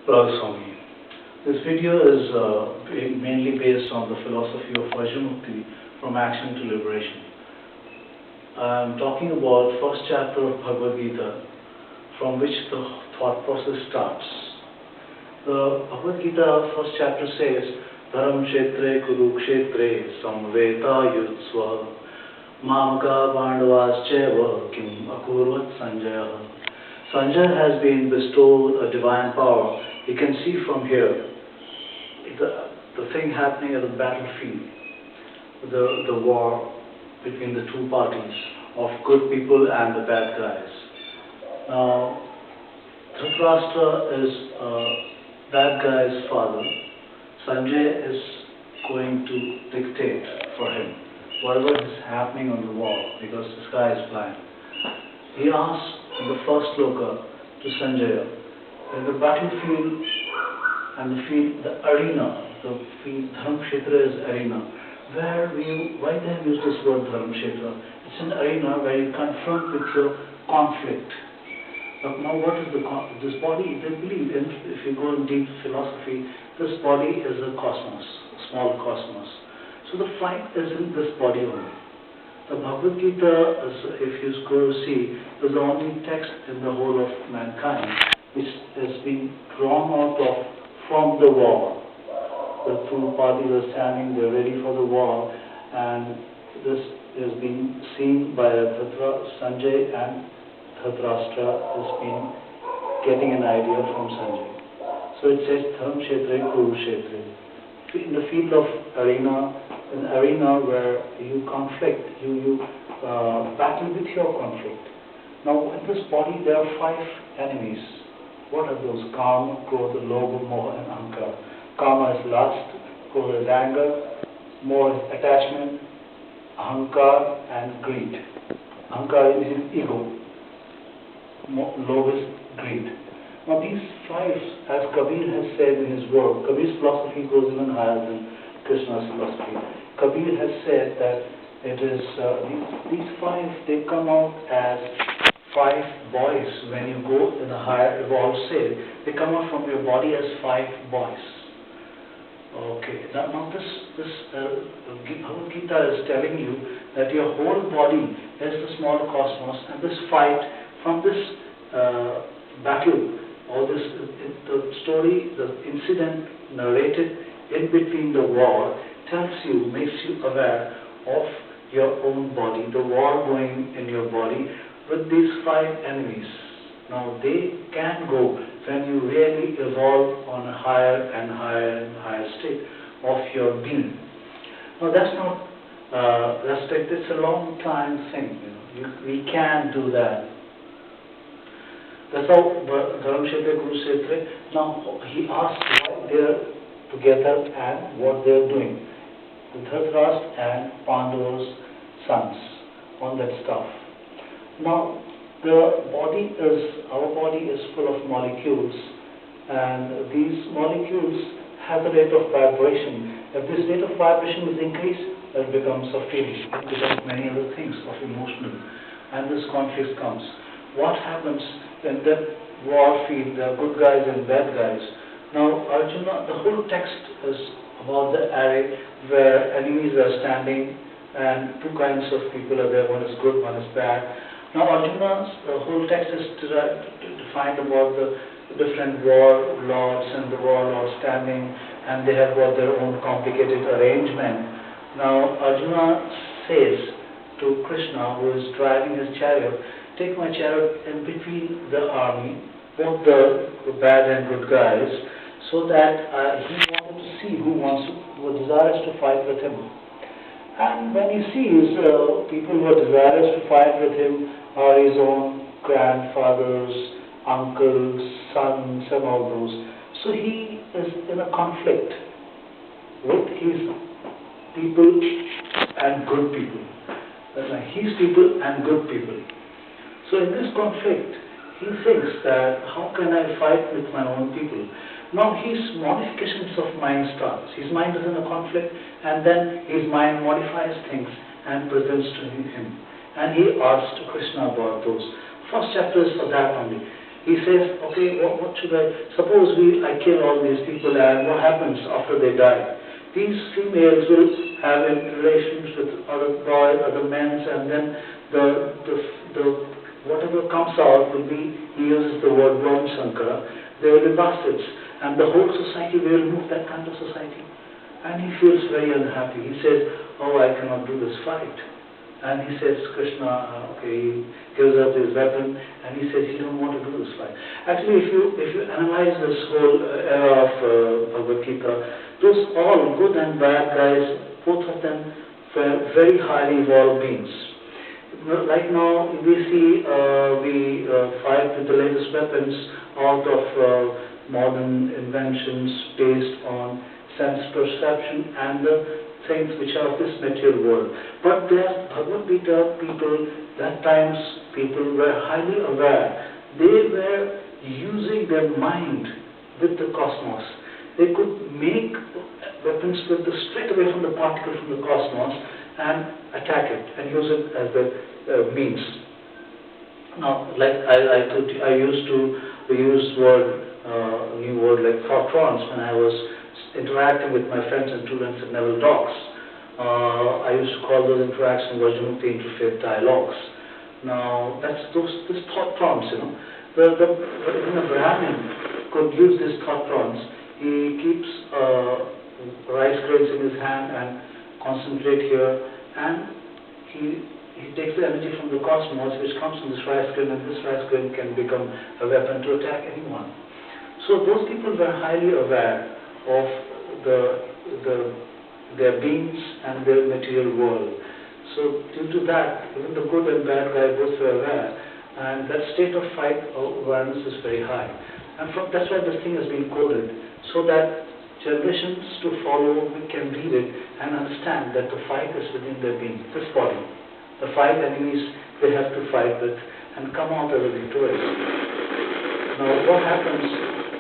Swami. This video is mainly based on the philosophy of Vajramukti from action to liberation. I am talking about first chapter of Bhagavad Gita, from which the thought process starts. The Bhagavad Gita first chapter says, Dharam Kshetre Kurukshetre Samveta Yutsva Mamaka Pandavas Kim Akurvat Sanjaya. Sanjay has been bestowed a divine power. You can see from here the thing happening at the battlefield, the war between the two parties of good people and the bad guys. Now, Dhritarashtra is bad guy's father. Sanjay is going to dictate for him whatever is happening on the wall because the sky is blind. He asks in the first sloka to Sanjaya, in the battlefield and the arena, the field, Dharamkshetra is arena. Why they have used this word Dharamkshetra? It's an arena where you confront with your conflict. But now what is this body? They believe, if you go in deep philosophy, this body is a cosmos, a small cosmos. So the fight is in this body only. The Bhagavad Gita, if you go see, is the only text in the whole of mankind which has been drawn out of from the war. The two parties are standing, they're ready for the war, and this has been seen by Sanjay, and Dhritarashtra has been getting an idea from Sanjay. So it says Dharam Kshetre Kurukshetre. In the field of arena, an arena where you conflict, you battle with your conflict. Now in this body there are 5 enemies. What are those? Kama, Krodha, Lobha, Moha and Ahankara. Kama is lust, Krodha is anger, Moha is attachment, Ahankara and greed. Ahankara is ego, Lobha is greed. Now these 5, as Kabir has said in his work, Kabir's philosophy goes even higher than Krishna's philosophy. Kabir has said that it is these 5, they come out as 5 boys. When you go in a higher evolved state, they come out from your body as 5 boys. Okay, now this Bhagavad Gita is telling you that your whole body is the small cosmos, and this fight from this battle, or this the story, the incident narrated in between the war tells you, makes you aware of your own body, the war going in your body with these 5 enemies. Now they can go when you really evolve on a higher and higher and higher state of your being. Now that's not restricted, it's a long time thing. We can do that. That's how Dharam Kshetra Kurukshetra. Now he asks why they're together and what they're doing. The Dhritarashtra and Pandava's sons on that stuff. Now our body is full of molecules, and these molecules have a rate of vibration. If this rate of vibration is increased, it becomes a feeling. It becomes many other things of emotional, and this conflict comes. What happens in that war field? There are good guys and bad guys. Now Arjuna, the whole text is about the array where enemies are standing, and 2 kinds of people are there. One is good, one is bad. Now Arjuna's whole text is defined about the different war lords and the war lords standing, and they have got their own complicated arrangement. Now Arjuna says to Krishna, who is driving his chariot, take my chariot in between the army, both the bad and good guys, so that he wanted to see who was desirous to fight with him. And when he sees people who are desirous to fight with him are his own grandfathers, uncles, sons, and all those. So he is in a conflict with his people and good people. His people and good people. So in this conflict, he thinks that how can I fight with my own people? Now his modifications of mind starts. His mind is in a conflict, and then his mind modifies things and presents to him. And he asks Krishna about those. First chapter is for that only. He says, okay, what should suppose I kill all these people, and what happens after they die? These females will have relations with other boys, other men, and then the whatever comes out will be, he uses the word worm sankara, they will be bastards, and the whole society will remove that kind of society. And he feels very unhappy. He says, oh, I cannot do this fight. And he says, Krishna, okay, he gives up his weapon, and he says he don't want to do this fight. Actually, if you analyze this whole era of Bhagavad Gita, those all good and bad guys, both of them were very highly evolved beings. Like now, we see we fight with the latest weapons out of modern inventions based on sense perception and the things which are of this material world. But there, Bhagavad Gita people, that times people were highly aware. They were using their mind with the cosmos. They could make weapons with straight away from the particle from the cosmos and attack it and use it as the means. Now, like I used to use new word like thoughttrons when I was interacting with my friends and students at Neville Talks. I used to call those interactions Vajramukti interfaith dialogues. Now, that's this thoughttrons, even a Brahmin could use these thoughttrons. He keeps rice grains in his hand and concentrate here, and he takes the energy from the cosmos which comes from this rice grain, and this rice grain can become a weapon to attack anyone. So those people were highly aware of their beings and their material world. So due to that, even the good and bad guy both were aware, and that state of fight awareness is very high. And that's why this thing has been coded, so that generations to follow can read it and understand that the fight is within their being, this body. The five enemies they have to fight with and come out as a victorious. Now what happens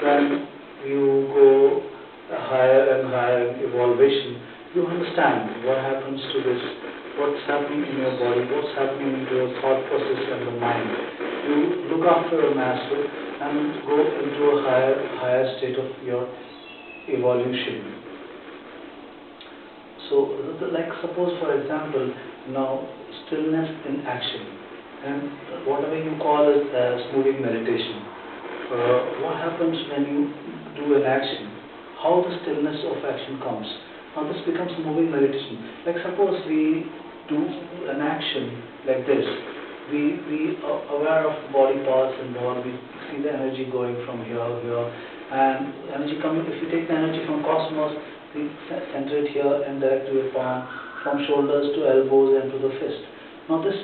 when you go higher and higher in evolution? You understand what happens to this, what's happening in your body, what's happening in your thought process and the mind. You look after a master and go into a higher state of your evolution. So, like suppose for example, now stillness in action, and whatever you call it as moving meditation. What happens when you do an action? How the stillness of action comes? Now this becomes a moving meditation. Like suppose we do an action like this. We are aware of body parts involved. We see the energy going from here, and energy coming. If you take the energy from cosmos, we center it here and direct to your palm, from shoulders to elbows and to the fist. Now this,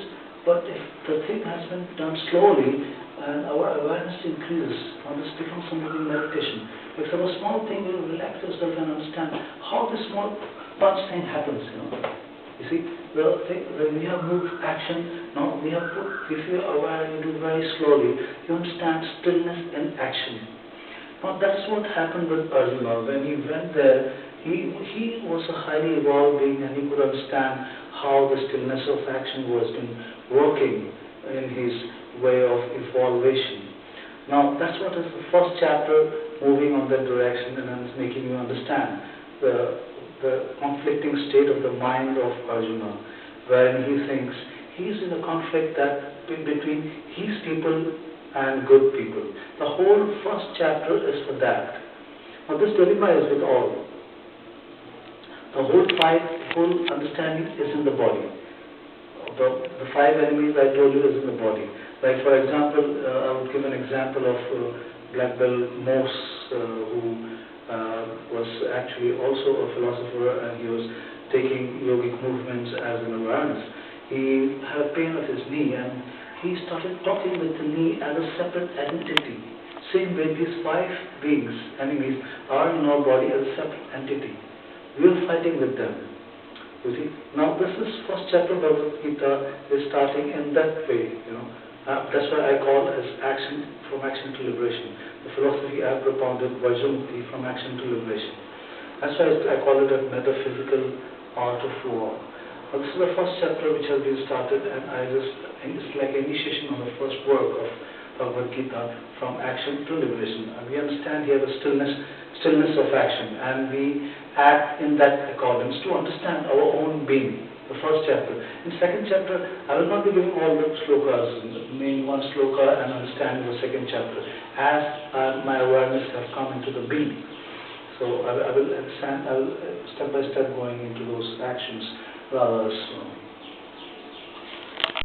but if the thing has been done slowly and our awareness increases, now this becomes a moving meditation. If a small thing, you relax yourself and understand how this small punch thing happens. You see, when we have moved action, now we have put, if you are aware and you do very slowly, you understand stillness in action. Now that's what happened with Arjuna. When he went there, he was a highly evolved being, and he could understand how the stillness of action was working in his way of evolution. Now that's what is the first chapter, moving on that direction, and it's making you understand the conflicting state of the mind of Arjuna, wherein he thinks he's in a conflict that between his people and good people. The whole first chapter is for that. Now this dilemma is with all. The whole fight, whole understanding is in the body. The five enemies I told you is in the body. Like for example, I would give an example of Black Belt Morse, who was actually also a philosopher, and he was taking yogic movements as an awareness. He had pain of his knee, and he started talking with the knee as a separate entity. Same way these five beings, enemies, are in our body as a separate entity. We are fighting with them. You see? Now this is first chapter of Bhagavad Gita is starting in that way. That's why I call as action, from action to liberation. The philosophy I have propounded, Vajramukti, from action to liberation. That's why I call it a metaphysical art of war. This is the first chapter which has been started, and it's like initiation on the first work of Bhagavad Gita, from action to liberation. And we understand here the stillness of action, and we act in that accordance to understand our own being. The first chapter. In second chapter, I will not be giving all the slokas, the main one sloka, and understanding the second chapter, as my awareness has come into the being. So I will step by step going into those actions rather